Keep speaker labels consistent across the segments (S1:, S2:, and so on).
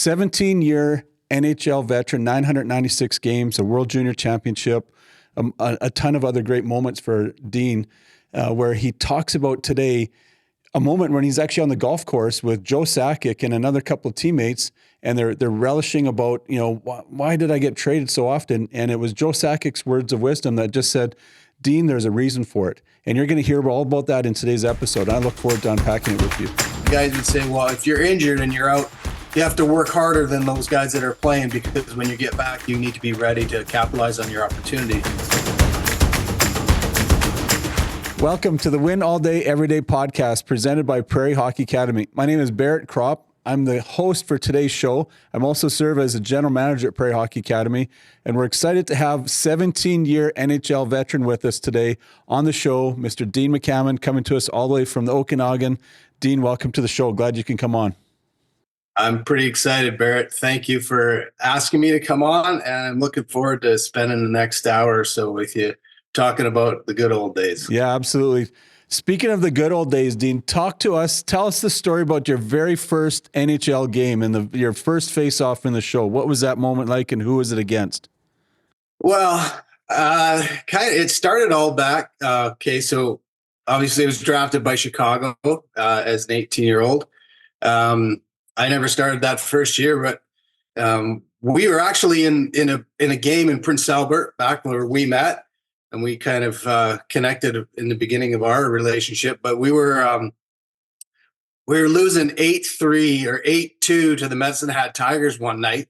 S1: 17-year NHL veteran, 996 games, a World Junior Championship, a ton of other great moments for Dean, where he talks about today a moment when he's actually on the golf course with Joe Sakic and another couple of teammates, and they're relishing about, why did I get traded so often? And it was Joe Sakic's words of wisdom that just said, Dean, there's a reason for it. And you're going to hear all about that in today's episode. I look forward to unpacking it with you.
S2: Guys would say, well, if you're injured and you're out, you have to work harder than those guys that are playing, because when you get back, you need to be ready to capitalize on your opportunity.
S1: Welcome to the Win All Day, Everyday podcast presented by Prairie Hockey Academy. My name is Barrett Kropp. I'm the host for today's show. I'm also serve as a general manager at Prairie Hockey Academy, and we're excited to have 17-year NHL veteran with us today on the show, Mr. Dean McAmmond, coming to us all the way from the Okanagan. Dean, welcome to the show. Glad you can come on.
S2: I'm pretty excited, Barrett. Thank you for asking me to come on, and I'm looking forward to spending the next hour or so with you talking about the good old days.
S1: Yeah, absolutely. Speaking of the good old days, Dean, talk to us. Tell us the story about your very first NHL game and your first face-off in the show. What was that moment like, and who was it against?
S2: Well, it started all back. So obviously I was drafted by Chicago as an 18-year-old. I never started that first year, but we were actually in a game in Prince Albert back where we met. And we kind of connected in the beginning of our relationship, but we were losing 8-3 or 8-2 to the Medicine Hat Tigers one night,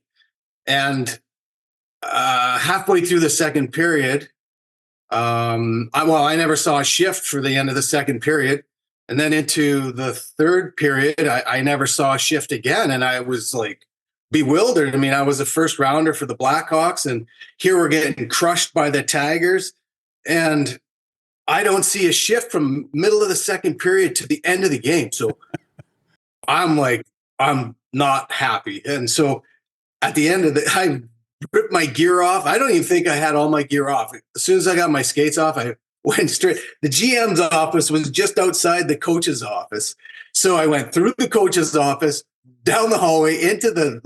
S2: and halfway through the second period, I never saw a shift for the end of the second period, and then into the third period, I never saw a shift again, and I was like bewildered. I mean, I was a first rounder for the Blackhawks, and here we're getting crushed by the Tigers. And I don't see a shift from middle of the second period to the end of the game. So I'm not happy. And so at the end of I ripped my gear off. I don't even think I had all my gear off. As soon as I got my skates off, I went straight. The GM's office was just outside the coach's office. So I went through the coach's office, down the hallway into the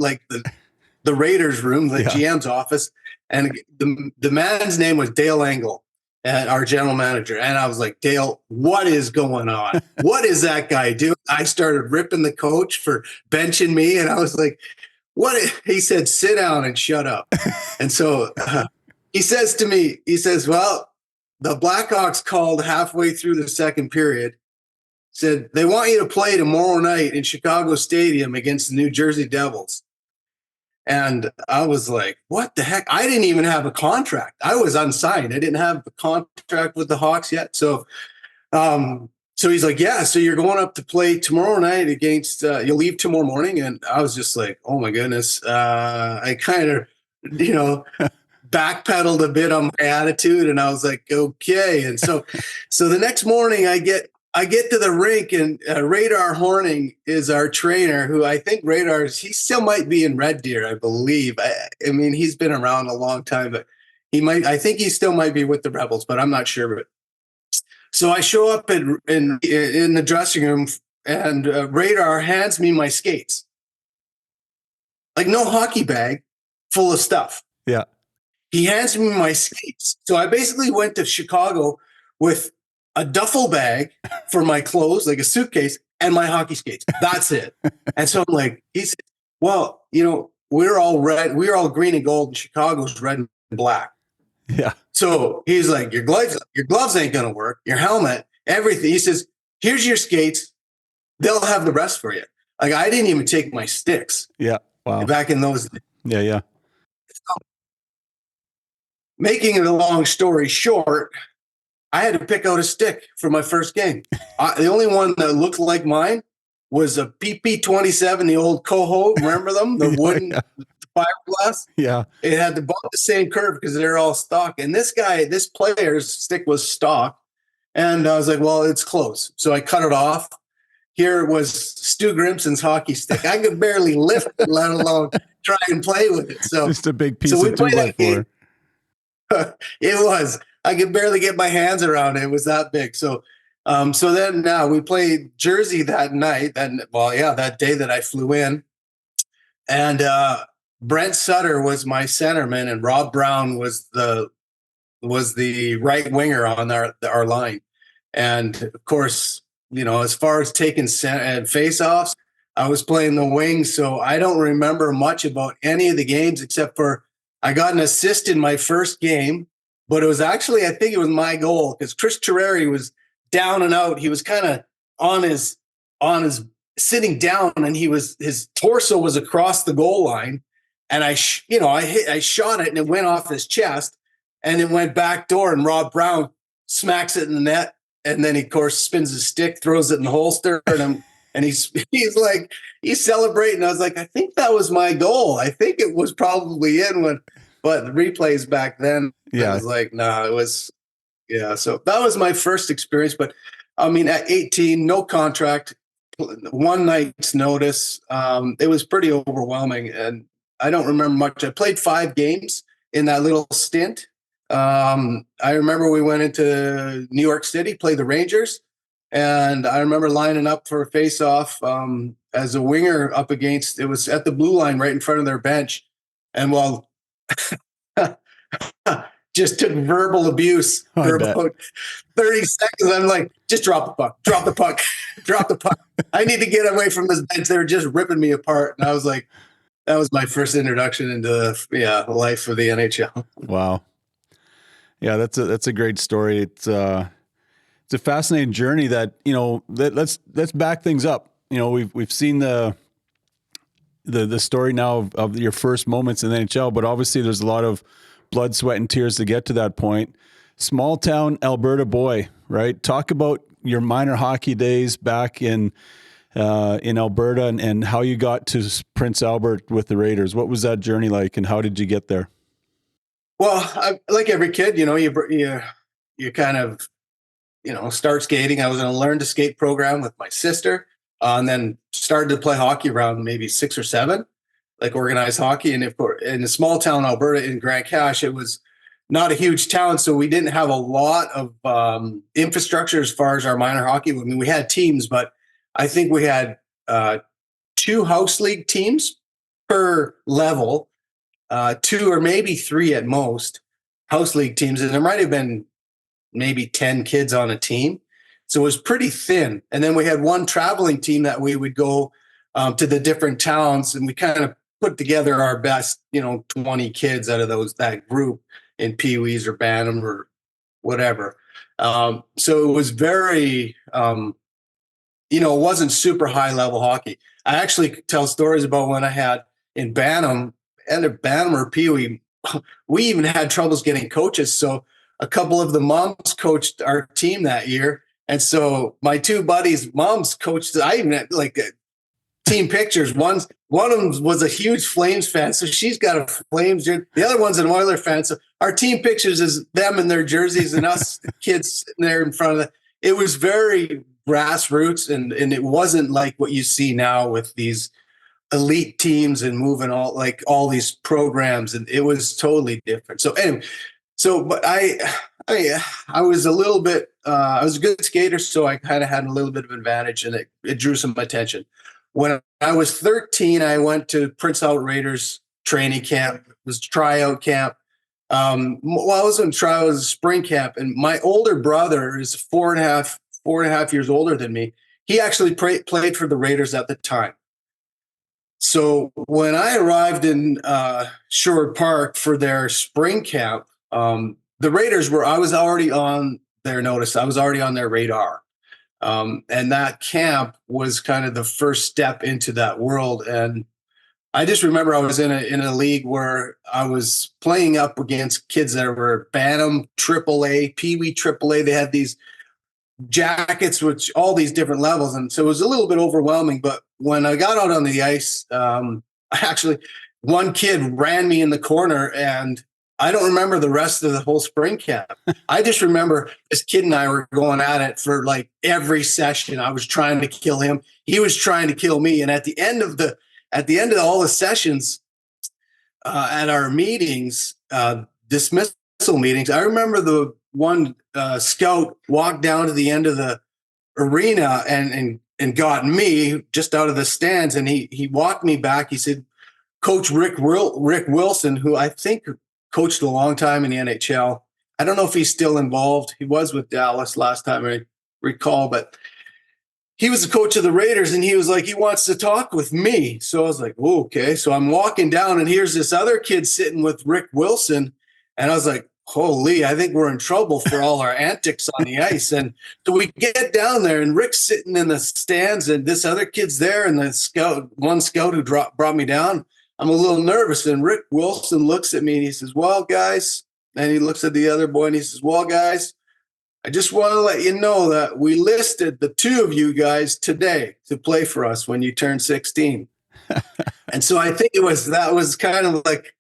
S2: Raiders room, the GM's office. And the man's name was Dale Engel, and our general manager. And I was like, Dale, what is going on? What is that guy doing? I started ripping the coach for benching me. And I was like, what? He said, sit down and shut up. And so he says to me, well, the Blackhawks called halfway through the second period, said, they want you to play tomorrow night in Chicago Stadium against the New Jersey Devils. And I was like, what the heck? I didn't even have a contract. I was unsigned. I didn't have a contract with the Hawks yet. So he's like, yeah, so you're going up to play tomorrow night against, you'll leave tomorrow morning. And I was just like, oh my goodness. I kind of, backpedaled a bit on my attitude, and I was like, okay. And so the next morning I get to the rink, and Radar Horning is our trainer, who I think he still might be in Red Deer, I believe. I mean, he's been around a long time, but I think he still might be with the Rebels, but I'm not sure. But so I show up in the dressing room, and Radar hands me my skates. Like, no hockey bag full of stuff.
S1: Yeah.
S2: He hands me my skates. So I basically went to Chicago with a duffel bag for my clothes, like a suitcase, and my hockey skates. That's it. And so I'm like, he said, well, we're all red. We're all green and gold, and Chicago's red and black.
S1: Yeah.
S2: So he's like, your gloves ain't going to work. Your helmet, everything. He says, here's your skates. They'll have the rest for you. Like, I didn't even take my sticks.
S1: Yeah. Wow.
S2: Back in those days.
S1: Yeah. Yeah.
S2: So, making it a long story short, I had to pick out a stick for my first game. The only one that looked like mine was a PP-27, the old Coho. Remember them? The wooden fiberglass?
S1: Yeah.
S2: It had about the same curve because they're all stock. And this player's stick was stock. And I was like, well, it's close. So I cut it off. Here was Stu Grimson's hockey stick. I could barely lift it, let alone try and play with it. So
S1: just a big piece of 2x4.
S2: It was. I could barely get my hands around it. It was that big. So then we played Jersey that night. That day that I flew in. And Brent Sutter was my centerman, and Rob Brown was the right winger on our line. And of course, as far as taking face-offs, I was playing the wing, so I don't remember much about any of the games except for I got an assist in my first game, but it was actually, I think it was my goal, because Chris Terreri was down and out. He was kind of on his sitting down, and his torso was across the goal line, and I shot it, and it went off his chest, and it went back door, and Rob Brown smacks it in the net, and then he, of course, spins his stick, throws it in the holster, and he's celebrating. I was like, I think that was my goal. I think it was probably in but the replays back then, I was like, nah, it was, yeah. So that was my first experience. But I mean, at 18, no contract, one night's notice. It was pretty overwhelming, and I don't remember much. I played 5 games in that little stint. I remember we went into New York City, played the Rangers, and I remember lining up for a face-off as a winger up against, it was at the blue line right in front of their bench. And just took verbal abuse for about 30 seconds. I'm like, just drop the puck, drop the puck, drop the puck. I need to get away from this bench. They were just ripping me apart. And I was like, that was my first introduction into the life of the NHL.
S1: Wow. Yeah, that's a great story. It's a fascinating journey that, let's back things up. We've seen the story now of your first moments in the NHL, but obviously there's a lot of blood, sweat, and tears to get to that point. Small town Alberta boy, right? Talk about your minor hockey days back in Alberta and how you got to Prince Albert with the Raiders. What was that journey like, and how did you get there?
S2: Well, like every kid, you kind of, start skating. I was in a learn to skate program with my sister, and then started to play hockey around maybe 6 or 7, like organized hockey. And of course, in a small town, Alberta, in Grand Cache, it was not a huge town, so we didn't have a lot of infrastructure as far as our minor hockey. I mean, we had teams, but I think we had 2 house league teams per level, 2 or maybe 3 at most house league teams, and there might have been maybe 10 kids on a team. So it was pretty thin. And then we had one traveling team that we would go to the different towns, and we kind of put together our best, 20 kids out of that group in Pee-wees or Bantam or whatever. So it was very, it wasn't super high level hockey. I actually tell stories about when I had in Bantam, either Bantam or Pee-wee, we even had troubles getting coaches. So a couple of the moms coached our team that year. And so my 2 buddies' moms coached. I even had team pictures. One of them was a huge Flames fan, so she's got a Flames jersey. The other one's an Oiler fan. So our team pictures is them in their jerseys and us kids sitting there in front of them. It was very grassroots, and it wasn't like what you see now with these elite teams and moving all these programs, and it was totally different. So anyway, but I was a little bit, I was a good skater, so I kind of had a little bit of advantage, and it drew some attention. When I was 13, I went to Prince Albert Raiders training camp. It was tryout camp. I wasn't tryout, it was a spring camp, and my older brother is 4.5 years older than me. He actually played for the Raiders at the time. So when I arrived in Sherwood Park for their spring camp, the Raiders I was already on their notice. I was already on their radar. And that camp was kind of the first step into that world. And I just remember I was in a league where I was playing up against kids that were Bantam, AAA, Pee-wee AAA. They had these jackets, which all these different levels. And so it was a little bit overwhelming. But when I got out on the ice, one kid ran me in the corner, and I don't remember the rest of the whole spring camp. I just remember this kid and I were going at it for like every session. I was trying to kill him. He was trying to kill me. And at the end of all the sessions at our meetings, dismissal meetings, I remember the one scout walked down to the end of the arena and got me just out of the stands. And he walked me back. He said, Coach Rick Wilson, who I think coached a long time in the NHL. I don't know if he's still involved. He was with Dallas last time I recall, but he was the coach of the Raiders, and he was like, he wants to talk with me. So I was like, oh, okay. So I'm walking down, and here's this other kid sitting with Rick Wilson. And I was like, holy, I think we're in trouble for all our antics on the ice. And so we get down there, and Rick's sitting in the stands, and this other kid's there, and the one scout who brought me down. I'm a little nervous. And Rick Wilson looks at me, and he says, well, guys, and he looks at the other boy, and he says, well, guys, I just want to let you know that we listed the two of you guys today to play for us when you turn 16. And so I think that was kind of like,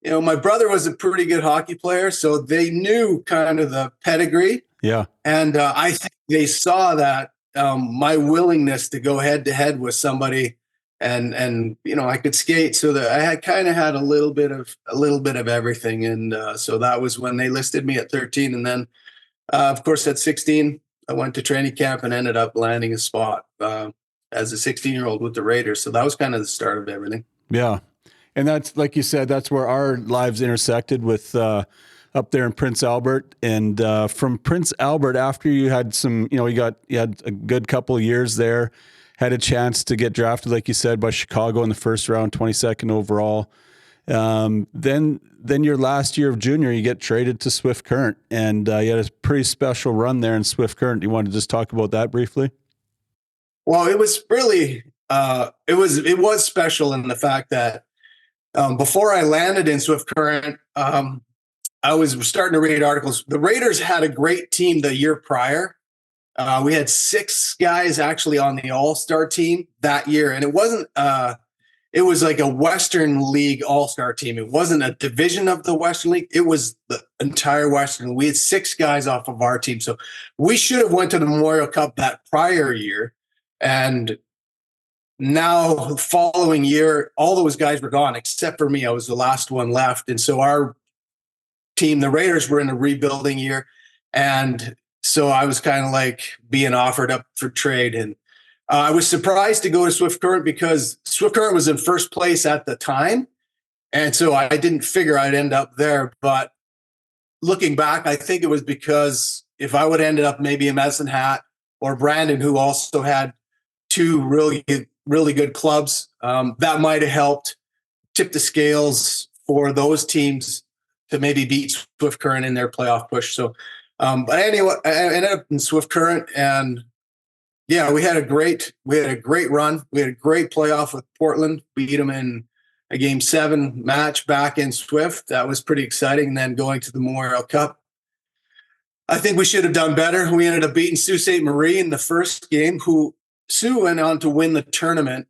S2: my brother was a pretty good hockey player, so they knew kind of the pedigree.
S1: Yeah.
S2: And I think they saw that my willingness to go head to head with somebody, and I could skate, so that I had a little bit of everything. And so that was when they listed me at 13, and then. Of course, at 16, I went to training camp and ended up landing a spot as a 16-year-old with the Raiders. So that was kind of the start of everything.
S1: Yeah. And that's, like you said, that's where our lives intersected with up there in Prince Albert. And from Prince Albert, after you had some, you had a good couple of years there, had a chance to get drafted, like you said, by Chicago in the first round, 22nd overall. Then your last year of junior, you get traded to Swift Current, and you had a pretty special run there in Swift Current. You want to just talk about that briefly?
S2: Well, it was really, it was special in the fact that before I landed in Swift Current, I was starting to read articles. The Raiders had a great team the year prior. We had 6 guys actually on the All-Star team that year, and it wasn't. It was like a Western League All-Star team. It wasn't a division of the Western League. It was the entire Western. We had 6 guys off of our team. So we should have went to the Memorial Cup that prior year. And now the following year, all those guys were gone except for me. I was the last one left. And so our team, the Raiders, were in a rebuilding year. And so I was kind of like being offered up for trade. And I was surprised to go to Swift Current because Swift Current was in first place at the time. And so I didn't figure I'd end up there. But looking back, I think it was because if I would have ended up maybe in Medicine Hat or Brandon, who also had 2 really, really good clubs, that might have helped tip the scales for those teams to maybe beat Swift Current in their playoff push. So, but anyway, I ended up in Swift Current, and yeah, we had a great run. We had a great playoff with Portland. Beat them in a Game 7 match back in Swift. That was pretty exciting. And then going to the Memorial Cup, I think we should have done better. We ended up beating Sault Ste. Marie in the first game, who Sault went on to win the tournament.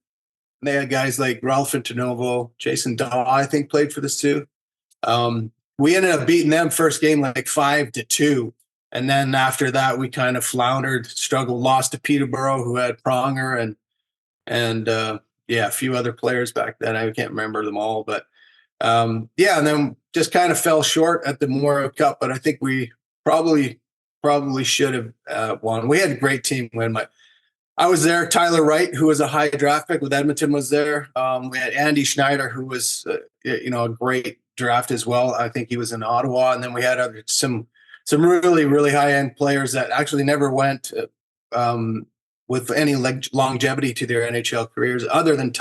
S2: They had guys like Ralph Internovo, Jason Daw, I think, played for the Sault. We ended up beating them first game like 5-2. And then after that, we kind of floundered, struggled, lost to Peterborough, who had Pronger and a few other players back then. I can't remember them all, but and then just kind of fell short at the Memorial Cup. But I think we probably should have won. We had a great team when I was there. Tyler Wright, who was a high draft pick with Edmonton, was there. We had Andy Schneider, who was a great draft as well. I think he was in Ottawa, and then we had some really, really high-end players that actually never went with any longevity to their NHL careers, other than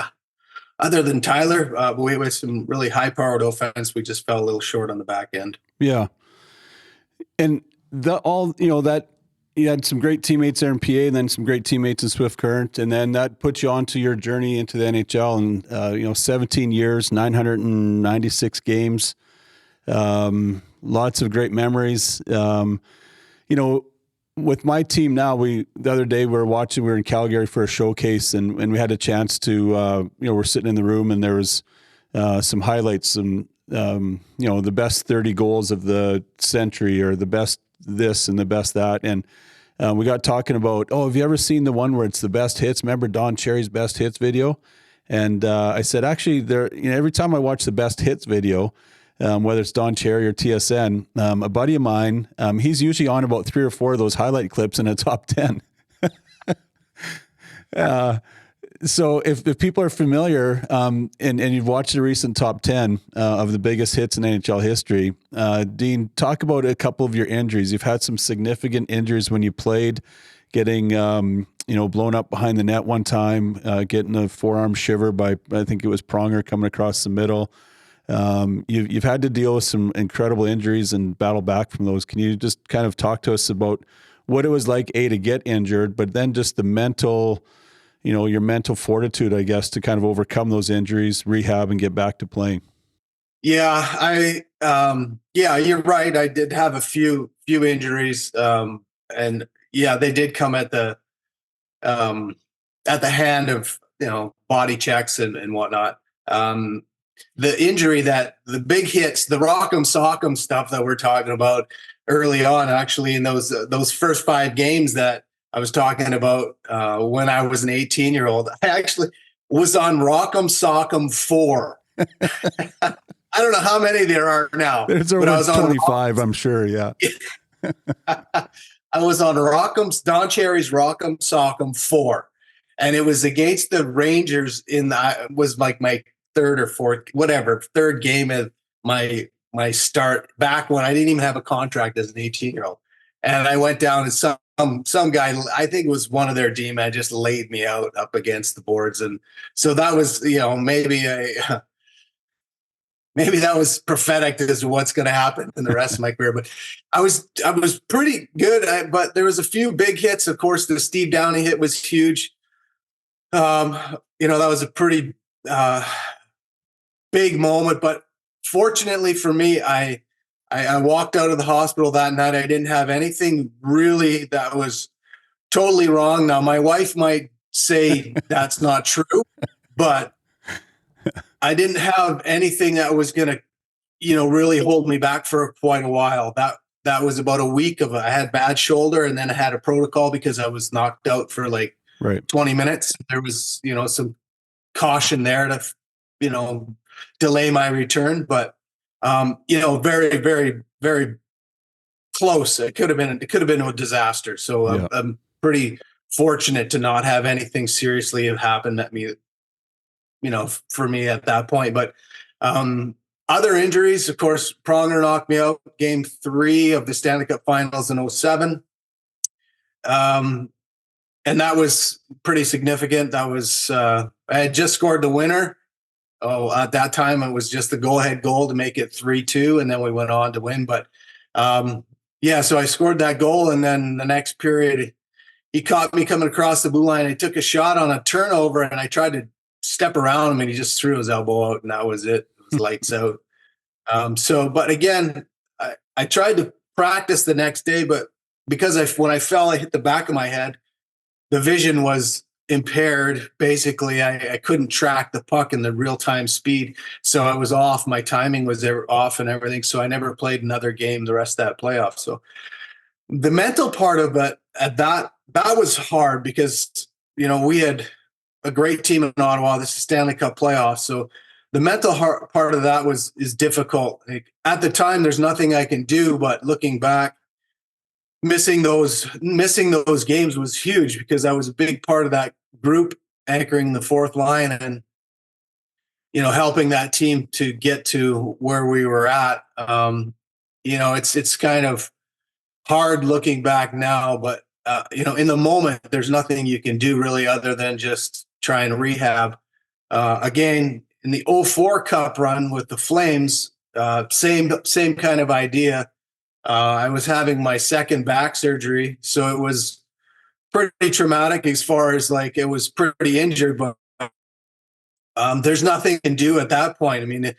S2: Tyler. But we had some really high-powered offense. We just fell a little short on the back end. Yeah,
S1: and that you had some great teammates there in PA, and then some great teammates in Swift Current, and then that put you onto your journey into the NHL. And 17 years, 996 games. Lots of great memories. With my team now, the other day we were in Calgary for a showcase, and we had a chance to, we're sitting in the room, and there was some highlights, and the best 30 goals of the century, or the best this and the best that. And we got talking about, have you ever seen the one where it's the best hits? Remember Don Cherry's best hits video? And I said, actually, every time I watch the best hits video, whether it's Don Cherry or TSN, a buddy of mine, he's usually on about 3 or 4 of those highlight clips in a top 10. So if people are familiar, and you've watched the recent top 10 of the biggest hits in NHL history, Dean, talk about a couple of your injuries. You've had some significant injuries when you played, getting blown up behind the net one time, getting a forearm shiver by, I think it was Pronger coming across the middle. You've had to deal with some incredible injuries and battle back from those. Can you just kind of talk to us about what it was like, to get injured, but then just the mental, your mental fortitude, I guess, to kind of overcome those injuries, rehab, and get back to playing?
S2: Yeah, you're right. I did have a few injuries, and yeah, they did come at the hand of body checks and whatnot. The injury the big hits, the rock'em sock'em stuff that we're talking about early on, actually, in those first 5 games that I was talking about when I was an 18-year-old, I actually was on rock'em sock'em 4. I don't know how many there are now.
S1: There's over 25, I'm sure. Yeah.
S2: I was on Don Cherry's Rock'em Sock'em 4, and it was against the Rangers was like my third game of my start back when I didn't even have a contract as an 18-year-old. And I went down and some guy, I think it was one of their D-men, just laid me out up against the boards. And so that was, maybe that was prophetic as to what's going to happen in the rest of my career. But I was pretty good. But there was a few big hits. Of course, the Steve Downey hit was huge. That was a pretty big moment. But fortunately for me, I walked out of the hospital that night. I didn't have anything really that was totally wrong. Now, my wife might say that's not true, but I didn't have anything that was going to, really hold me back for quite a while. That was about a week I had bad shoulder, and then I had a protocol because I was knocked out for like 20 minutes. There was, some caution there to, delay my return, but, very, very, very close. It could have been a disaster. So yeah. I'm pretty fortunate to not have anything seriously have happened at me, for me at that point. But other injuries, of course, Pronger knocked me out game 3 of the Stanley Cup Finals in 2007. And that was pretty significant. That was, I had just scored the winner. At that time, it was just the go-ahead goal to make it 3-2, and then we went on to win. But so I scored that goal, and then the next period, he caught me coming across the blue line. I took a shot on a turnover, and I tried to step around him, and he just threw his elbow out, and that was it. It was lights out. But again, I tried to practice the next day, but because when I fell, I hit the back of my head. The vision was impaired. Basically, I couldn't track the puck in the real-time speed, so I was off. My timing was off and everything, so I never played another game the rest of that playoff. So the mental part of it, that was hard because, we had a great team in Ottawa. This is Stanley Cup playoffs, so the mental part of that is difficult. Like, at the time, there's nothing I can do, but looking back, missing those games was huge because I was a big part of that group anchoring the fourth line and, helping that team to get to where we were at. It's kind of hard looking back now, but, in the moment, there's nothing you can do really other than just try and rehab. Again, in the 2004 Cup run with the Flames, same kind of idea. I was having my second back surgery, so it was pretty traumatic as far as like it was pretty injured, but there's nothing you can do at that point. I mean,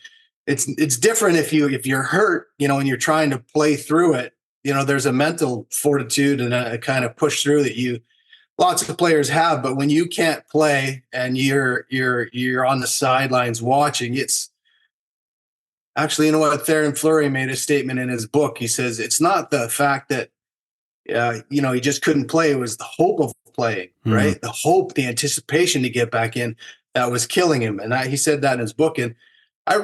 S2: it's different if you're hurt, and you're trying to play through it. There's a mental fortitude and a kind of push through that lots of players have, but when you can't play and you're on the sidelines watching, it's actually, Theoren Fleury made a statement in his book. He says it's not the fact that he just couldn't play. It was the hope of playing, right? The hope, the anticipation to get back in that was killing him. And he said that in his book. And I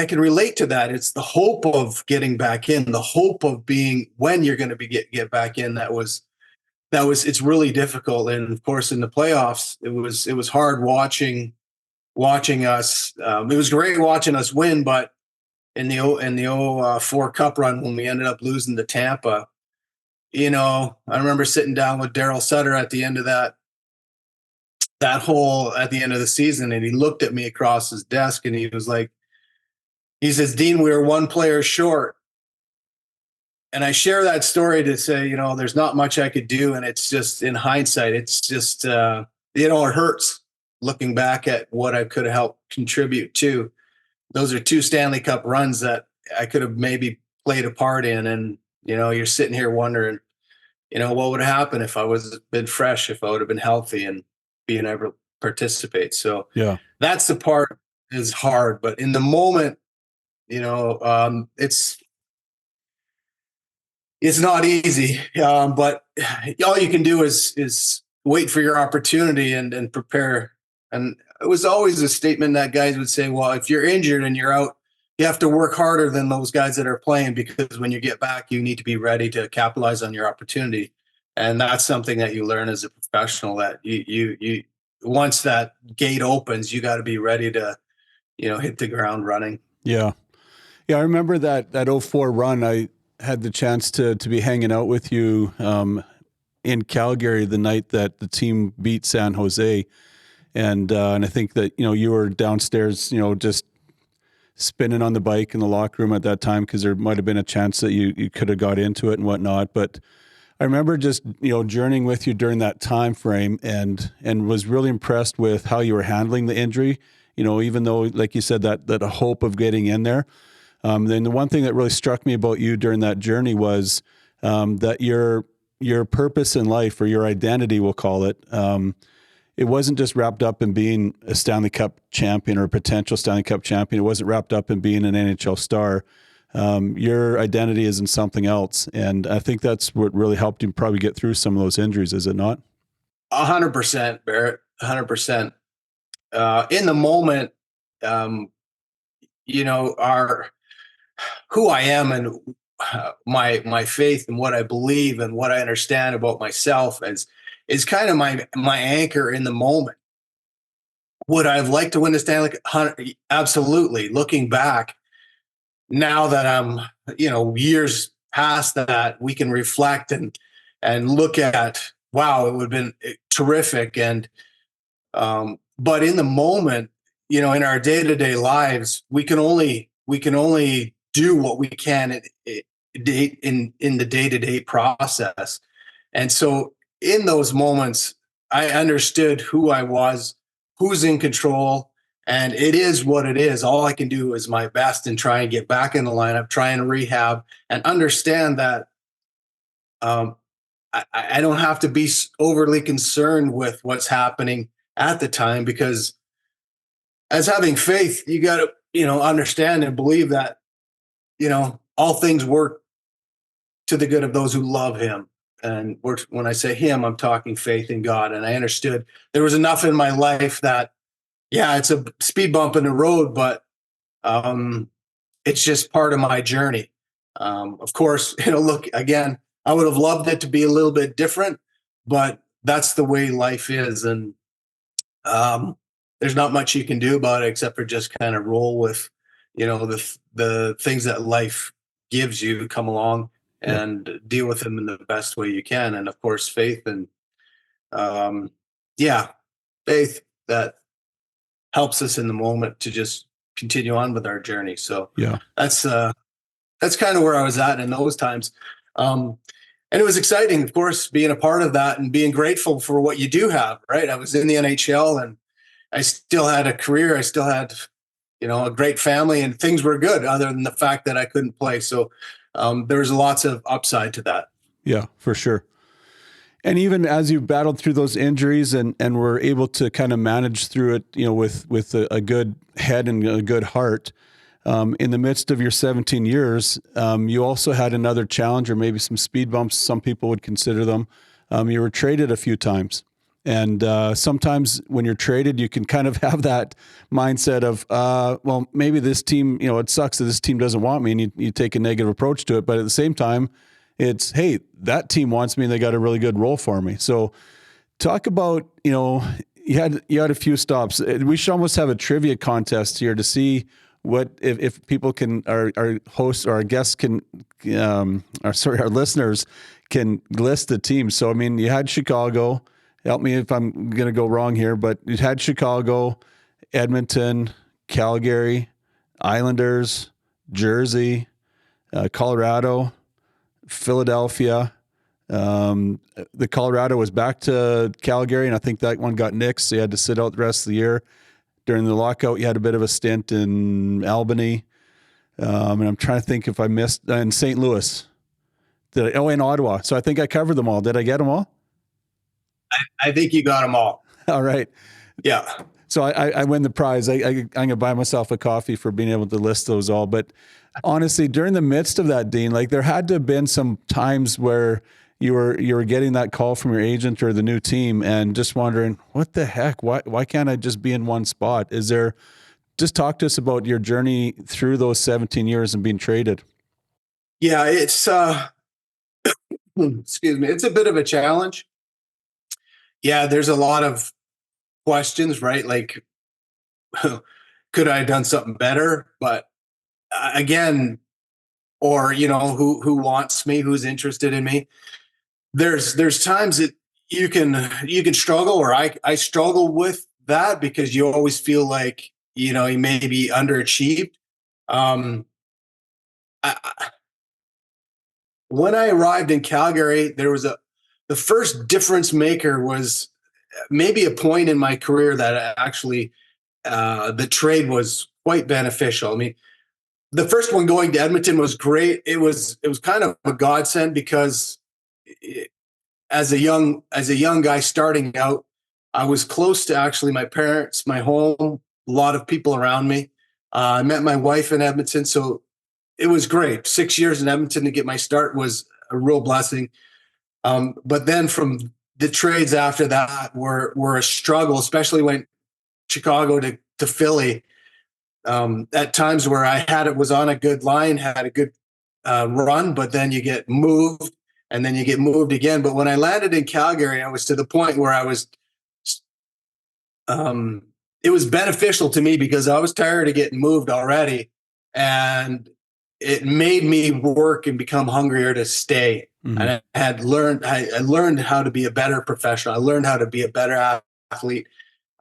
S2: can relate to that. It's the hope of getting back in, the hope of being when you're going to get back in. That was it's really difficult. And of course, in the playoffs, it was hard watching us. It was great watching us win, but in the 04 Cup run when we ended up losing to Tampa, I remember sitting down with Daryl Sutter at the end of at the end of the season, and he looked at me across his desk and he was like, he says, "Dean, we were one player short." And I share that story to say, there's not much I could do. And it's just, in hindsight, it's just, it hurts looking back at what I could have helped contribute to. Those are two Stanley Cup runs that I could have maybe played a part in. And, you're sitting here wondering, what would have happened if I was been fresh, if I would have been healthy and being able to participate. So
S1: Yeah.
S2: that's the part is hard. But in the moment, it's not easy, but all you can do is wait for your opportunity and prepare. And it was always a statement that guys would say, "Well, if you're injured and you're out, you have to work harder than those guys that are playing, because when you get back, you need to be ready to capitalize on your opportunity." And that's something that you learn as a professional, that you once that gate opens, you got to be ready to hit the ground running.
S1: Yeah. Yeah. I remember that 04 run. I had the chance to be hanging out with you in Calgary the night that the team beat San Jose. And I think that, you were downstairs, just spinning on the bike in the locker room at that time, because there might have been a chance that you could have got into it and whatnot. But I remember just, journeying with you during that time frame, and was really impressed with how you were handling the injury, even though, like you said, that a hope of getting in there. Then the one thing that really struck me about you during that journey was that your purpose in life, or your identity, we'll call it, it wasn't just wrapped up in being a Stanley Cup champion or a potential Stanley Cup champion. It wasn't wrapped up in being an NHL star. Your identity is in something else. And I think that's what really helped you probably get through some of those injuries, is it not?
S2: 100%, Barrett, 100%. In the moment, our who I am and my faith and what I believe and what I understand about myself is kind of my anchor in the moment. Would I have liked to win the Stanley Cup? Absolutely. Looking back, now that I'm, years past that, we can reflect and look at, wow, it would have been terrific. And but in the moment, in our day-to-day lives, we can only do what we can in the day-to-day process. And so in those moments, I understood who I was, who's in control, and it is what it is. All I can do is my best and try and get back in the lineup, try and rehab, and understand that I don't have to be overly concerned with what's happening at the time, because as having faith, you got to, understand and believe that, all things work to the good of those who love him. And when I say him, I'm talking faith in God. And I understood there was enough in my life that, yeah, it's a speed bump in the road, but it's just part of my journey. Of course, look, again, I would have loved it to be a little bit different, but that's the way life is. And there's not much you can do about it except for just kind of roll with, the things that life gives you, come along
S1: Yeah.
S2: and deal with them in the best way you can. And of course, faith and, yeah, faith that helps us in the moment to just continue on with our journey. So
S1: Yeah.
S2: that's kind of where I was at in those times. And it was exciting, of course, being a part of that and being grateful for what you do have, right? I was in the NHL and I still had a career. I still had, a great family, and things were good other than the fact that I couldn't play. So there was lots of upside to that.
S1: Yeah, for sure. And even as you battled through those injuries and were able to kind of manage through it, with a good head and a good heart, in the midst of your 17 years, you also had another challenge, or maybe some speed bumps, some people would consider them. You were traded a few times. And sometimes when you're traded, you can kind of have that mindset of, well, maybe this team, it sucks that this team doesn't want me, and you take a negative approach to it. But at the same time, It's, hey, that team wants me and they got a really good role for me. So talk about, you had a few stops. We should almost have a trivia contest here to see what if people can, our hosts or our guests can, our listeners can list the teams. So I mean, you had Chicago. Help me if I'm going to go wrong here, but you had Chicago, Edmonton, Calgary, Islanders, Jersey, Colorado, Philadelphia. The Colorado was back to Calgary, and I think that one got nixed, so you had to sit out the rest of the year. During the lockout, you had a bit of a stint in Albany, and I'm trying to think if I missed in St. Louis. In Ottawa. So I think I covered them all. Did I get them all?
S2: I think you got them all.
S1: All right.
S2: Yeah.
S1: So I win the prize. I'm going to buy myself a coffee for being able to list those all. But honestly, during the midst of that, Dean, like there had to have been some times where you were getting that call from your agent or the new team and just wondering, what the heck? Why can't I just be in one spot? Just talk to us about your journey through those 17 years and being traded.
S2: Yeah, it's excuse me, it's a bit of a challenge. Yeah, there's a lot of questions, right? Like, could I have done something better? But again, or who wants me, who's interested in me. There's times that you can struggle, or I struggle with that because you always feel like you may be underachieved. I, when I arrived in Calgary, there was the first difference maker was maybe a point in my career that actually the trade was quite beneficial. I mean, the first one going to Edmonton was great. It was kind of a godsend because as a young guy starting out, I was close to actually my parents, my home, a lot of people around me. I met my wife in Edmonton, so it was great. 6 years in Edmonton to get my start was a real blessing. But then from the trades after that were a struggle, especially when Chicago to Philly. At times where was on a good line, had a good run, but then you get moved and then you get moved again. But when I landed in Calgary, I was to the point where it was beneficial to me because I was tired of getting moved already. And it made me work and become hungrier to stay. Mm-hmm. And I learned how to be a better professional. I learned how to be a better athlete,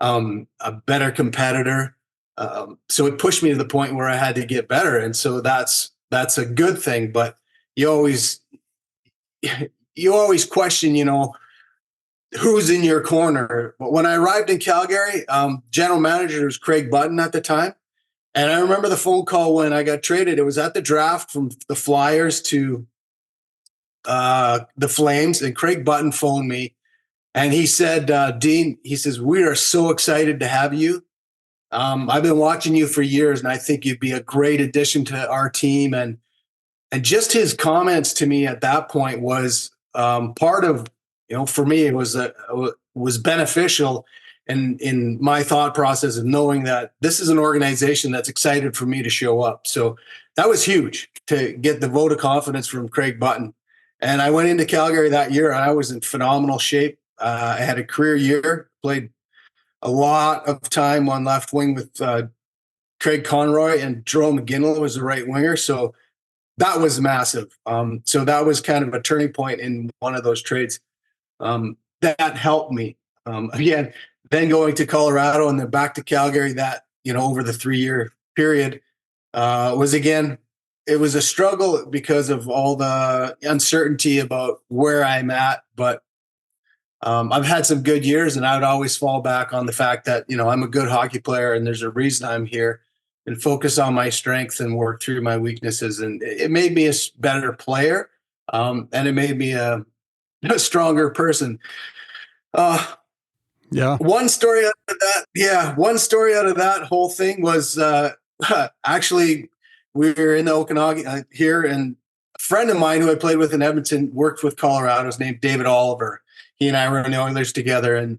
S2: a better competitor. So it pushed me to the point where I had to get better. And so that's a good thing, but you always question, who's in your corner. But when I arrived in Calgary, general manager was Craig Button at the time. And I remember the phone call when I got traded. It was at the draft from the Flyers to the Flames. And Craig Button phoned me and he said, Dean, he says, we are so excited to have you. I've been watching you for years, and I think you'd be a great addition to our team. And just his comments to me at that point was part of, for me, it was beneficial in my thought process of knowing that this is an organization that's excited for me to show up. So that was huge to get the vote of confidence from Craig Button. And I went into Calgary that year, and I was in phenomenal shape. I had a career year, played a lot of time on left wing with Craig Conroy, and Jerome McGinley was the right winger. So that was massive. So that was kind of a turning point in one of those trades. That helped me. Again, then going to Colorado and then back to Calgary, that, over the 3-year period it was a struggle because of all the uncertainty about where I'm at. But I've had some good years, and I would always fall back on the fact that, I'm a good hockey player and there's a reason I'm here, and focus on my strengths and work through my weaknesses. And it made me a better player. And it made me a stronger person.
S1: Yeah.
S2: One story out of that whole thing was actually we were in the Okanagan here, and a friend of mine who I played with in Edmonton worked with Colorado. His name David Oliver. He and I were in the Oilers together, and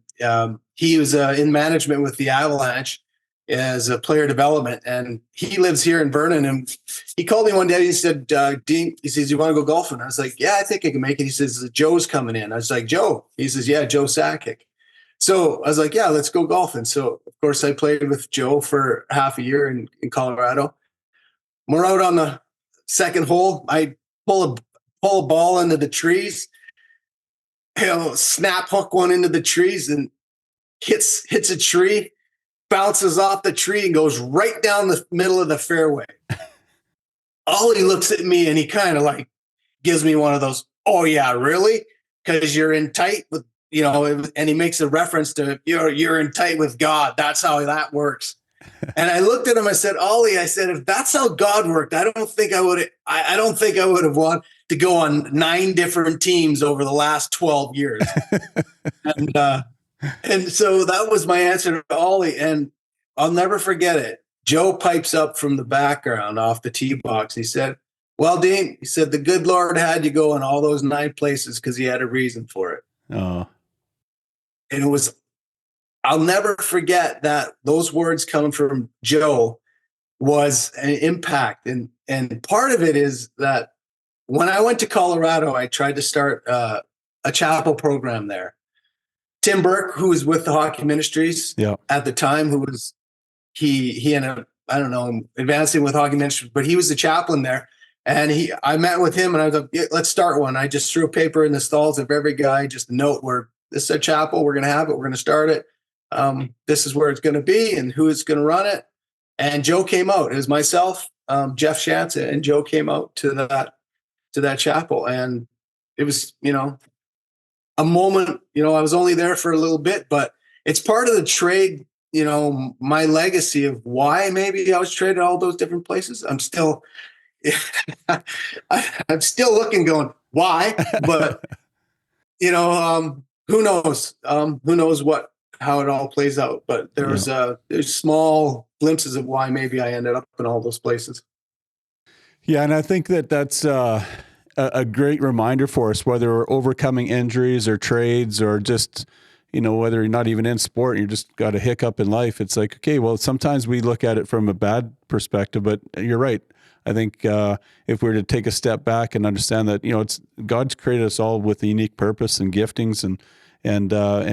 S2: he was in management with the Avalanche. as a player development, and he lives here in Vernon. And he called me one day. He said, "Dean," he says, "You want to go golfing?" I was like, "Yeah, I think I can make it." He says, "Joe's coming in." I was like, "Joe?" He says, "Yeah, Joe Sakic." So I was like, "Yeah, let's go golfing." So of course I played with Joe for half a year in Colorado. We're out on the second hole. I pull a ball into the trees, snap hook one into the trees, and hits a tree, bounces off the tree, and goes right down the middle of the fairway. Ollie looks at me and he kind of like gives me one of those, "Oh yeah, really?" Because you're in tight with, and he makes a reference to, you're in tight with God. That's how that works. And I looked at him. I said, "Ollie," I said, "if that's how God worked, I don't think I would. I don't think I would have wanted to go on 9 different teams over the last 12 years." and and so that was my answer to Ollie. And I'll never forget it. Joe pipes up from the background off the tee box. He said, "Well, Dean," he said, "the good Lord had you go in all those 9 places because he had a reason for it."
S1: Oh,
S2: And it was, I'll never forget that those words coming from Joe was an impact. And part of it is that when I went to Colorado, I tried to start a chapel program there. Tim Burke, who was with the Hockey Ministries
S1: yeah.
S2: at the time, who was he ended up, I don't know, advancing with Hockey Ministries, but he was the chaplain there. And I met with him and I was like, "Yeah, let's start one." I just threw a paper in the stalls of every guy, just a note where this is a chapel, we're going to have it, we're going to start it. This is where it's going to be and who is going to run it. And Joe came out. It was myself, Jeff Shansa, and Joe came out to that chapel. And it was, a moment, I was only there for a little bit, but it's part of the trade, my legacy of why maybe I was traded all those different places. I'm still, I'm still looking, going, why? But, who knows? Who knows how it all plays out? But there's small glimpses of why maybe I ended up in all those places.
S1: Yeah, and I think that's a great reminder for us, whether we're overcoming injuries or trades or just, whether you're not even in sport, you just got a hiccup in life. It's like, okay, well, sometimes we look at it from a bad perspective, but you're right. I think if we were to take a step back and understand that, it's God's created us all with a unique purpose and giftings, and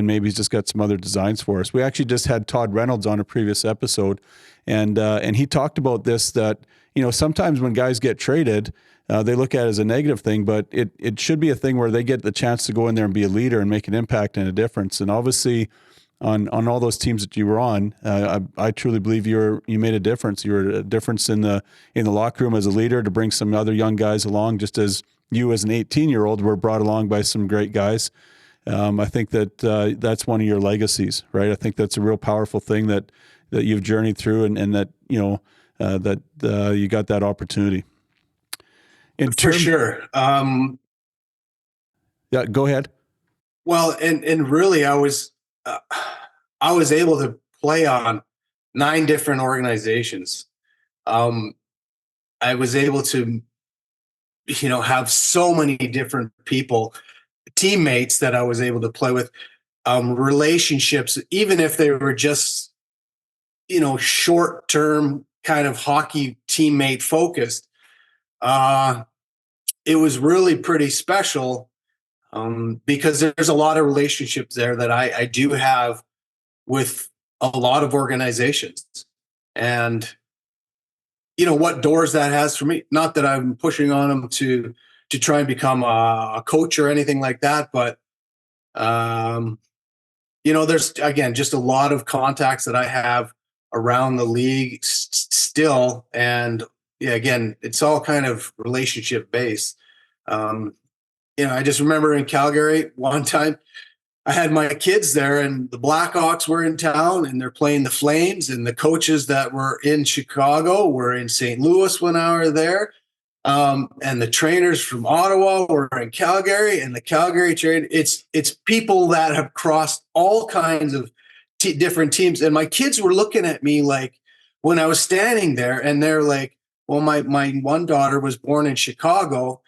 S1: maybe He's just got some other designs for us. We actually just had Todd Reynolds on a previous episode, and he talked about this, that sometimes when guys get traded, they look at it as a negative thing, but it should be a thing where they get the chance to go in there and be a leader and make an impact and a difference. And obviously, on all those teams that you were on, I truly believe you made a difference. You were a difference in the locker room as a leader to bring some other young guys along, just as you as an 18-year-old were brought along by some great guys. I think that that's one of your legacies, right? I think that's a real powerful thing that you've journeyed through, and that that you got that opportunity.
S2: For sure.
S1: Yeah, go ahead.
S2: Well, and really, I was able to play on 9 different organizations. I was able to, have so many different people, teammates that I was able to play with, relationships, even if they were just, short term kind of hockey teammate focused. It was really pretty special, because there's a lot of relationships there that I do have with a lot of organizations. And, what doors that has for me, not that I'm pushing on them to try and become a coach or anything like that, but, there's, again, just a lot of contacts that I have around the league still. And yeah, again, it's all kind of relationship based. I just remember in Calgary one time, I had my kids there and the Blackhawks were in town and they're playing the Flames, and the coaches that were in Chicago were in St. Louis when I was there. And the trainers from Ottawa were in Calgary, and the Calgary trade, it's people that have crossed all kinds of different teams. And my kids were looking at me like, when I was standing there, and they're like, well, my one daughter was born in Chicago,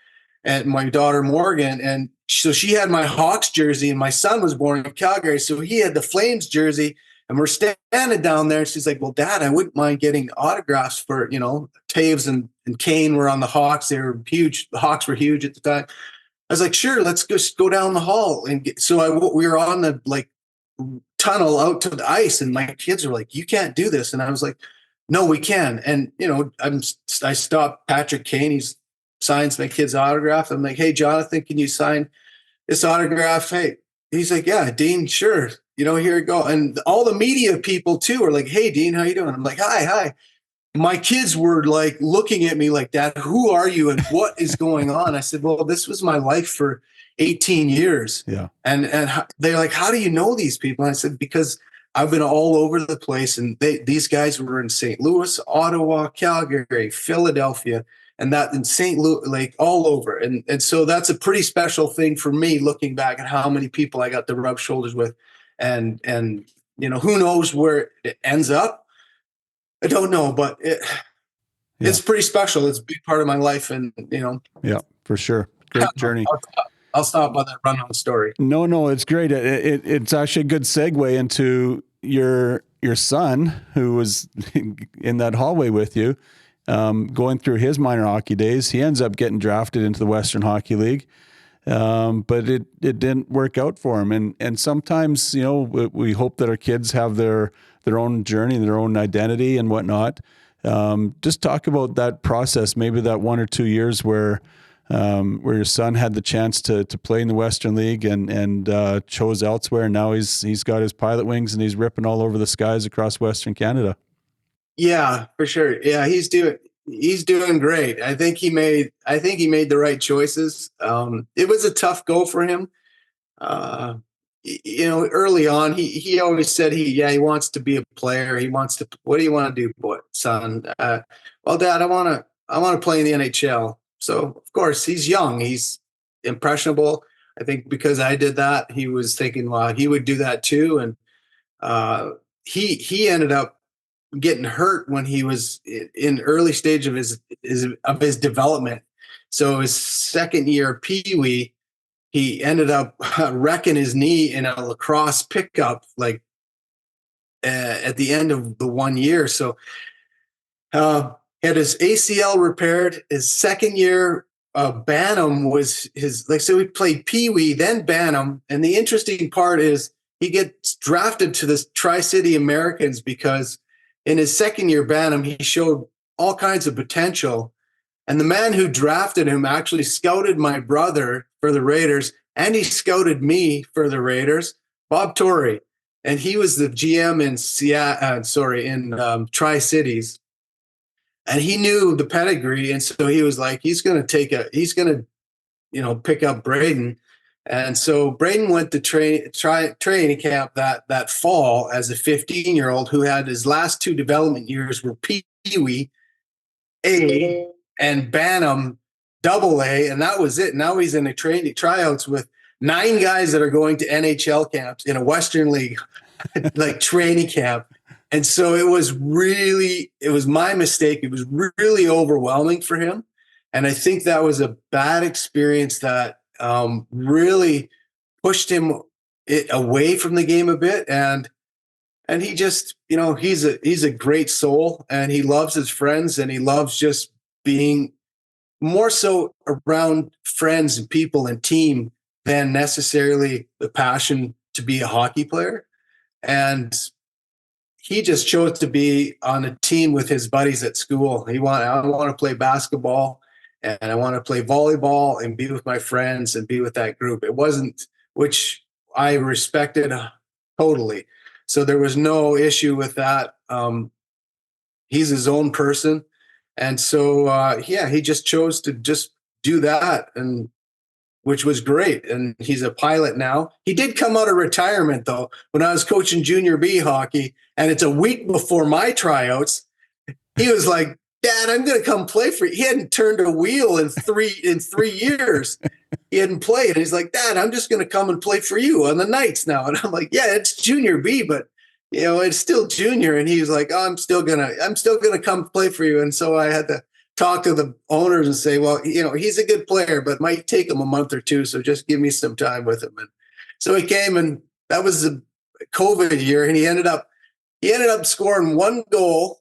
S2: and my daughter Morgan, and so she had my Hawks jersey, and my son was born in Calgary, so he had the Flames jersey, And we're standing down there. And she's like, well, Dad, I wouldn't mind getting autographs for, Taves and Kane were on the Hawks. They were huge. The Hawks were huge at the time. I was like, sure, let's just go down the hall. And we were on the tunnel out to the ice, and my kids were like, you can't do this. And I was like, no, we can. And, I stopped Patrick Kane. He signs my kid's autograph. I'm like, hey, Jonathan, can you sign this autograph? Hey, he's like, yeah, Dean, sure. Here you go. And all the media people too are like, hey, Dean, how you doing? I'm like, hi. My kids were like looking at me like, Dad, who are you and what is going on? I said, well, this was my life for 18 years.
S1: Yeah.
S2: And they're like, how do you know these people? And I said, because I've been all over the place. And these guys were in St. Louis, Ottawa, Calgary, Philadelphia, and that in St. Louis, like all over. And so that's a pretty special thing for me, looking back at how many people I got to rub shoulders with. And who knows where it ends up? I don't know, but it's pretty special. It's a big part of my life, and
S1: Yeah, for sure. Great journey.
S2: I'll stop on that run-on story.
S1: No, it's great. It's actually a good segue into your son, who was in that hallway with you, going through his minor hockey days. He ends up getting drafted into the Western Hockey League. But it didn't work out for him. And sometimes, we hope that our kids have their own journey, their own identity and whatnot. Just talk about that process, maybe that 1 or 2 years where your son had the chance to play in the Western League and chose elsewhere. And now he's got his pilot wings and he's ripping all over the skies across Western Canada.
S2: Yeah, for sure. Yeah, he's doing great. I think he made the right choices. It was a tough go for him. Early on, he always said he wants to be a player. He wants to. What do you want to do, boy, son? Well, Dad, I want to play in the NHL. So of course he's young. He's impressionable. I think because I did that, he was thinking, well, he would do that too. And he ended up getting hurt when he was in early stage of his development. So his second year Pee-wee, he ended up wrecking his knee in a lacrosse pickup, at the end of the 1 year. So he had his ACL repaired. His second year Bantam was so he played Pee-wee, then Bantam. And the interesting part is he gets drafted to the Tri-City Americans because in his second year Bantam, he showed all kinds of potential. And the man who drafted him actually scouted my brother for the Raiders, and he scouted me for the Raiders, Bob Torrey. And he was the GM in Tri-Cities. And he knew the pedigree. And so he was like, he's going to pick up Braden. And so Braden went to training camp that fall as a 15-year-old who had his last two development years were Pee-wee A and Bantam AA, and that was it. Now he's in a tryouts with 9 guys that are going to NHL camps in a Western League, like training camp. And so it was my mistake. It was really overwhelming for him. And I think that was a bad experience that really pushed him away from the game a bit. And he just, he's a great soul, and he loves his friends, and he loves just being more so around friends and people and team than necessarily the passion to be a hockey player. And he just chose to be on a team with his buddies at school. I want to play basketball, and I want to play volleyball and be with my friends and be with that group. It wasn't, which I respected totally. So there was no issue with that. He's his own person. And so, he just chose to just do that, and which was great. And he's a pilot now. He did come out of retirement, though, when I was coaching junior B hockey, and it's a week before my tryouts. He was like, Dad, I'm going to come play for you. He hadn't turned a wheel in 3 years. He hadn't played. And he's like, Dad, I'm just going to come and play for you on the nights now. And I'm like, yeah, it's junior B, but it's still junior. And he was like, oh, I'm still gonna come play for you. And so I had to talk to the owners and say, well, he's a good player, but might take him a month or two. So just give me some time with him. And so he came, and that was the COVID year. And he ended up He ended up scoring one goal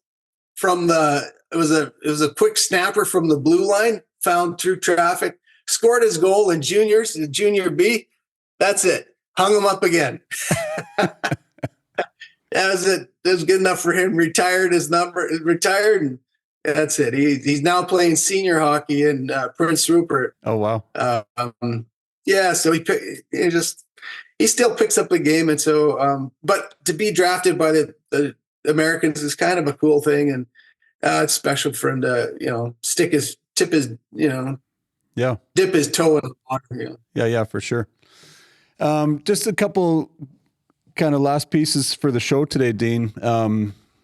S2: from it was a quick snapper from the blue line, found through traffic, scored his goal in juniors, the junior B. That's it. Hung him up again. That was it. That was good enough for him. Retired, and that's it. He's now playing senior hockey in Prince Rupert.
S1: Oh, wow.
S2: Yeah, so he still picks up the game. And so, but to be drafted by the Americans is kind of a cool thing. And it's special for him to, dip his toe in the water.
S1: Yeah, for sure. Just a couple kind of last pieces for the show today, Dean.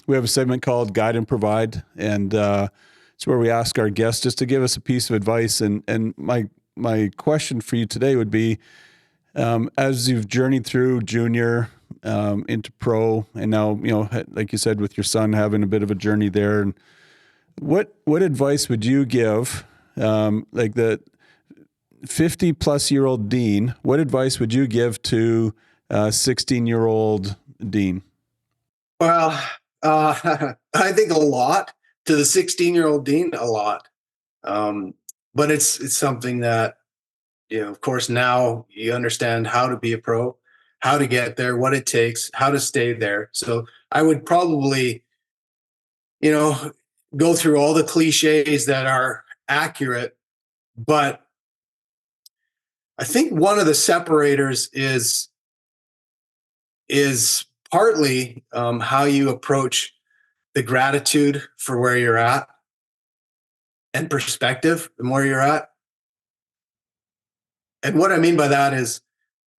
S1: We have a segment called Guide and Provide, and it's where we ask our guests just to give us a piece of advice. And my question for you today would be, as you've journeyed through junior into pro, and now, like you said, with your son having a bit of a journey there, and what advice would you give, like the 50-plus-year-old Dean, what advice would you give to 16-year-old Dean?
S2: Well, I think a lot to the 16-year-old Dean, a lot. But it's something that, of course, now you understand how to be a pro, how to get there, what it takes, how to stay there. So I would probably, go through all the cliches that are accurate, but I think one of the separators is partly how you approach the gratitude for where you're at and perspective and where you're at. And what I mean by that is,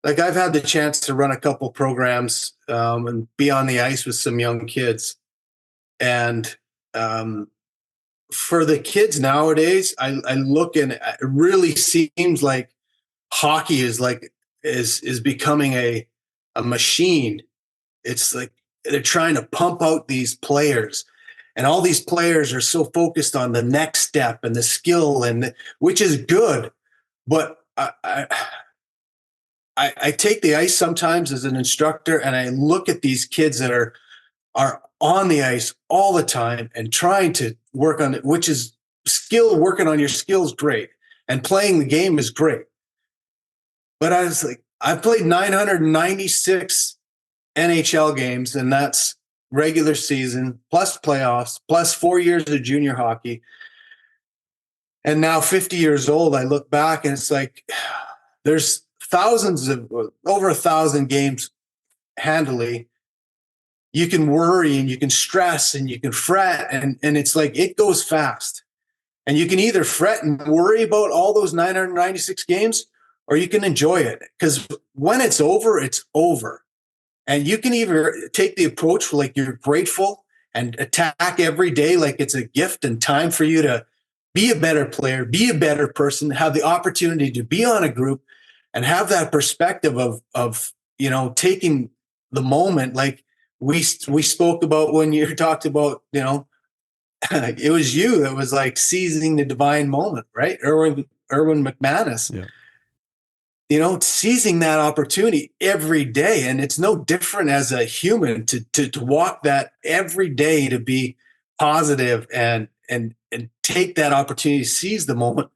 S2: like, I've had the chance to run a couple programs and be on the ice with some young kids. And for the kids nowadays, I look and it really seems like hockey is becoming a machine. It's like they're trying to pump out these players, and all these players are so focused on the next step and the skill, which is good. But I take the ice sometimes as an instructor, and I look at these kids that are on the ice all the time and trying to work on it, which is working on your skills, great. And playing the game is great. But I was like, I've played 996 NHL games, and that's regular season plus playoffs plus 4 years of junior hockey. And now 50 years old, I look back and it's like, there's over 1,000 games handily. You can worry and you can stress and you can fret, and it's like, it goes fast. And you can either fret and worry about all those 996 games, or you can enjoy it, because when it's over, it's over. And you can either take the approach like you're grateful and attack every day like it's a gift and time for you to be a better player, be a better person, have the opportunity to be on a group and have that perspective of taking the moment. Like we spoke about when you talked about, it was you that was like seizing the divine moment, right? Erwin McManus.
S1: Yeah.
S2: Seizing that opportunity every day. And it's no different as a human to walk that every day, to be positive and take that opportunity, seize the moment.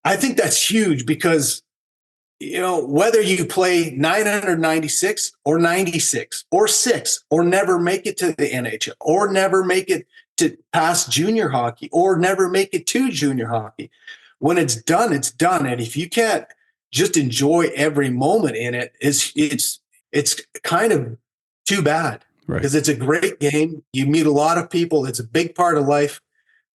S2: I think that's huge, because, whether you play 996 or 96 or 6, or never make it to the NHL, or never make it to past junior hockey, or never make it to junior hockey, when it's done, it's done. And if you can't just enjoy every moment in it, it's kind of too bad,
S1: right?
S2: Because it's a great game. You meet a lot of people. It's a big part of life.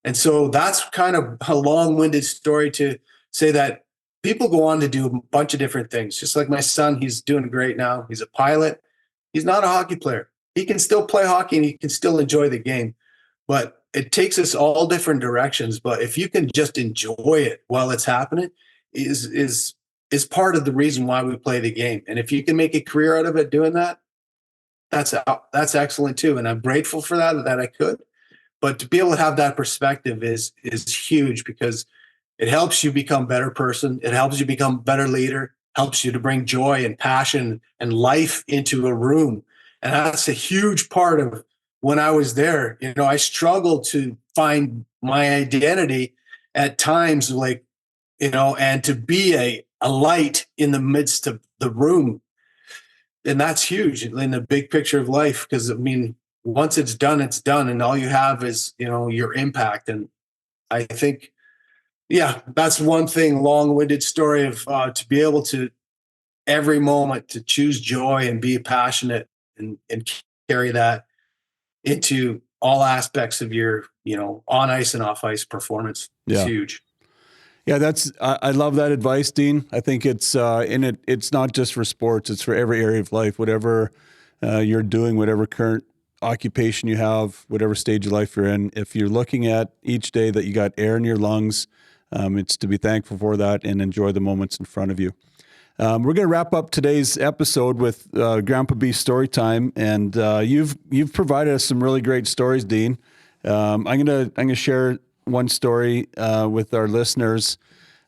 S2: And so that's kind of a long-winded story to say that people go on to do a bunch of different things. Just like my son, he's doing great now. He's a pilot. He's not a hockey player. He can still play hockey and he can still enjoy the game. But it takes us all different directions. But if you can just enjoy it while it's happening, is part of the reason why we play the game. And if you can make a career out of it doing that, that's excellent too. And I'm grateful for that I could. But to be able to have that perspective is huge, because it helps you become a better person. It helps you become a better leader, helps you to bring joy and passion and life into a room. And that's a huge part of when I was there. I struggled to find my identity at times, like, and to be a light in the midst of the room. And that's huge in the big picture of life. Because, I mean, once it's done, and all you have is, your impact. And I think, yeah, that's one thing, long-winded story of to be able to every moment to choose joy and be passionate and carry that into all aspects of your, on ice and off ice performance. It's huge.
S1: Yeah, I love that advice, Dean. I think it's it's not just for sports, it's for every area of life, whatever you're doing, whatever current occupation you have, whatever stage of life you're in. If you're looking at each day that you got air in your lungs, it's to be thankful for that and enjoy the moments in front of you. We're going to wrap up today's episode with Grandpa B's story time, and you've provided us some really great stories, Dean. I'm gonna share one story with our listeners.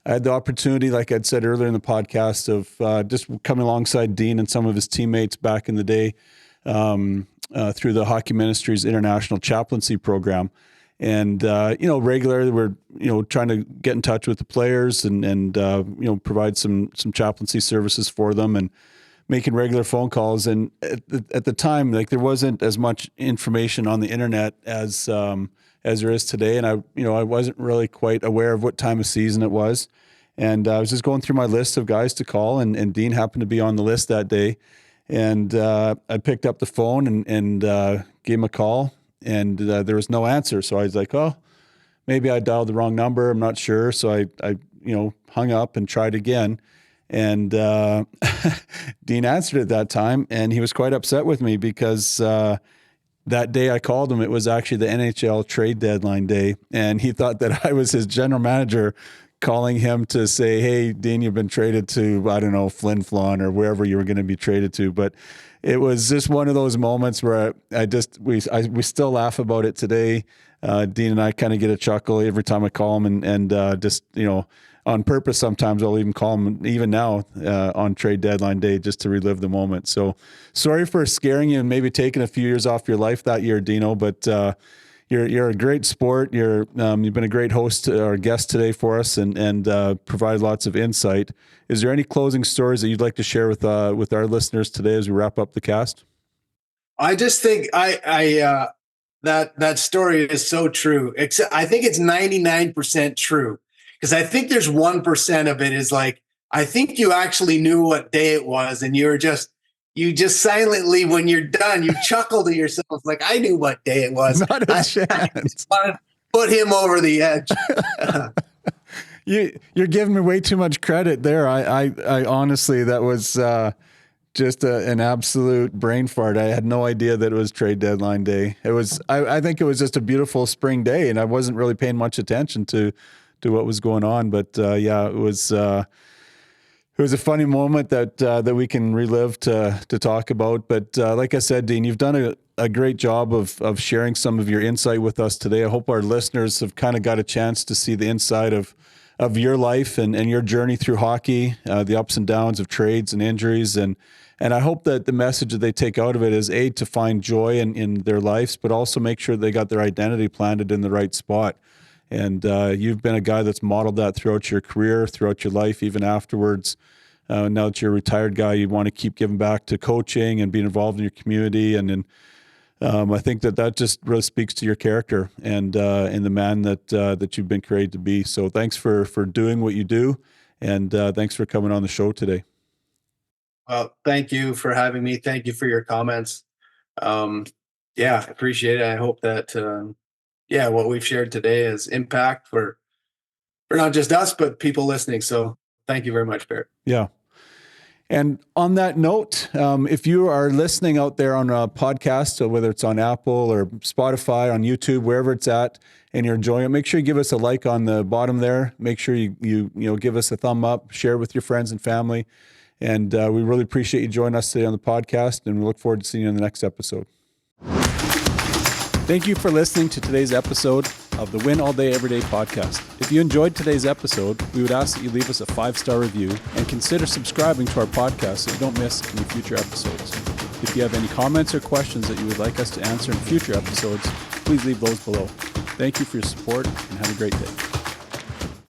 S1: I had the opportunity, like I'd said earlier in the podcast, of just coming alongside Dean and some of his teammates back in the day through the Hockey Ministries International Chaplaincy Program. And, regularly we're, trying to get in touch with the players and provide some chaplaincy services for them and making regular phone calls. And at the time, like, there wasn't as much information on the internet as there is today. And I wasn't really quite aware of what time of season it was. And I was just going through my list of guys to call, and Dean happened to be on the list that day. And I picked up the phone and gave him a call. And there was no answer. So I was like, oh, maybe I dialed the wrong number. I'm not sure. So I hung up and tried again. And Dean answered at that time. And he was quite upset with me because that day I called him, it was actually the NHL trade deadline day. And he thought that I was his general manager calling him to say, hey, Dean, you've been traded to, I don't know, Flin Flon or wherever you were going to be traded to. But it was just one of those moments where we still laugh about it today. Dean and I kind of get a chuckle every time I call him, and just, on purpose, sometimes I'll even call him even now on trade deadline day just to relive the moment. So sorry for scaring you and maybe taking a few years off your life that year, Dino, but you're a great sport. You've been a great host or guest today for us and provide lots of insight. Is there any closing stories that you'd like to share with our listeners today as we wrap up the cast?
S2: I just think that story is so true. Except I think it's 99% true, because I think there's 1% of it is like, I think you actually knew what day it was, and you just silently, when you're done, you chuckle to yourself like, I knew what day it was.
S1: Not a chance.
S2: I just wanted to put him over the edge.
S1: You're giving me way too much credit there. I honestly, that was just an absolute brain fart. I had no idea that it was trade deadline day. It was. I think it was just a beautiful spring day, and I wasn't really paying much attention to what was going on. But it was. It was a funny moment that we can relive to talk about. But like I said, Dean, you've done a great job of sharing some of your insight with us today. I hope our listeners have kind of got a chance to see the inside of your life and your journey through hockey, the ups and downs of trades and injuries. And I hope that the message that they take out of it is, A, to find joy in their lives, but also make sure they got their identity planted in the right spot. And you've been a guy that's modeled that throughout your career, throughout your life, even afterwards. Now that you're a retired guy, you want to keep giving back to coaching and being involved in your community. And I think that just really speaks to your character and the man that you've been created to be. So thanks for doing what you do, and thanks for coming on the show today.
S2: Well, thank you for having me. Thank you for your comments. Yeah, I appreciate it. I hope that what we've shared today is impact for not just us, but people listening. So thank you very much, Barrett.
S1: Yeah. And on that note, if you are listening out there on a podcast, so whether it's on Apple or Spotify, on YouTube, wherever it's at, and you're enjoying it, make sure you give us a like on the bottom there. Make sure you give us a thumb up, share with your friends and family. And we really appreciate you joining us today on the podcast, and we look forward to seeing you in the next episode. Thank you for listening to today's episode of the Win All Day Everyday podcast. If you enjoyed today's episode, we would ask that you leave us a 5-star review and consider subscribing to our podcast so you don't miss any future episodes. If you have any comments or questions that you would like us to answer in future episodes, please leave those below. Thank you for your support and have a great day.